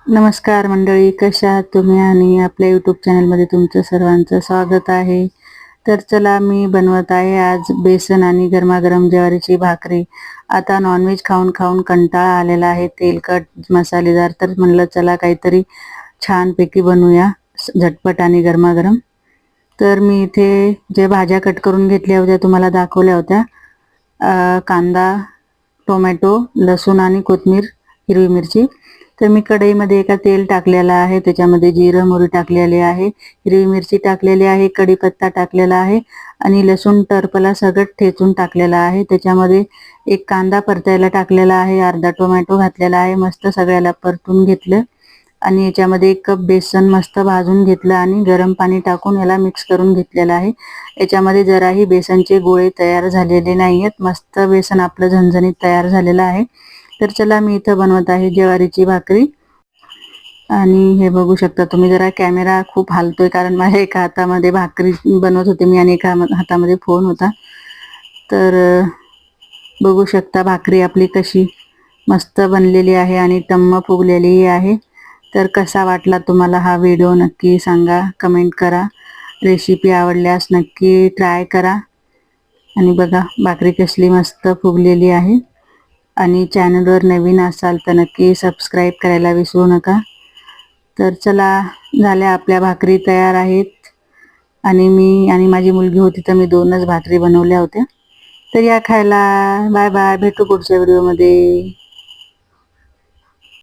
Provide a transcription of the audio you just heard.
नमस्कार मंडळी, कशा आहात तुम्ही? आणि आपल्या यूट्यूब चॅनलमध्ये तुमचं सर्वांचं स्वागत आहे. तर चला, मी बनवत आहे आज बेसन आणि गरमागरम ज्वारीची भाकरी. आता नॉनव्हेज खाऊन खाऊन कंटाळा आलेला आहे, तेलकट मसालेदार. तर म्हणलं चला काहीतरी छानपैकी बनवूया, झटपट आणि गरमागरम. तर मी इथे जे भाज्या कट करून घेतल्या होत्या तुम्हाला दाखवल्या होत्या. कांदा, टोमॅटो, लसूण आणि कोथिंबीर, हिरवी मिरची. तर मी कढईमध्ये एका तेल टाकलेलं आहे, त्याच्यामध्ये जिरं मोहरी टाकलेली आहे, हिरवी मिरची टाकलेली आहे, कढीपत्ता टाकलेला आहे आणि लसूण टरफला सगळं ठेचून टाकलेला आहे. त्याच्यामध्ये एक कांदा परतायला टाकलेला आहे, अर्धा टोमॅटो घातलेला आहे. मस्त सगळ्याला परतून घेतलं आणि याच्यामध्ये 1 कप बेसन मस्त भाजून घेतलं आणि गरम पाणी टाकून याला मिक्स करून घेतलेलं आहे. याच्यामध्ये जराही बेसनचे गोळे तयार झालेले नाहीयेत, मस्त बेसन आपलं झणझणीत तयार झालेलं आहे. तर चला, मी इथं बनवत आहे ज्वारीची भाकरी. आणि हे बघू शकता तुम्ही, जरा कॅमेरा खूप हालतोय कारण माझ्या एका हातामध्ये भाकरी बनवत होते मी आणि एका हातामध्ये फोन होता. तर बघू शकता भाकरी आपली कशी मस्त बनलेली आहे आणि टम्म फुगलेली आहे. तर कसा वाटला तुम्हाला हा व्हिडिओ नक्की सांगा, कमेंट करा. रेसिपी आवडल्यास नक्की ट्राय करा. आणि बघा भाकरी कसली मस्त फुगलेली आहे. आणि चॅनलवर नवीन असाल तर नक्की सबस्क्राईब करायला विसरू नका. तर चला, झाल्या आपल्या भाकरी तयार आहेत. आणि मी आणि माझी मुलगी होती तर मी 2च भाकरी बनवल्या होत्या. तर या खायला. बाय बाय, भेटू पुढच्या व्हिडिओमध्ये.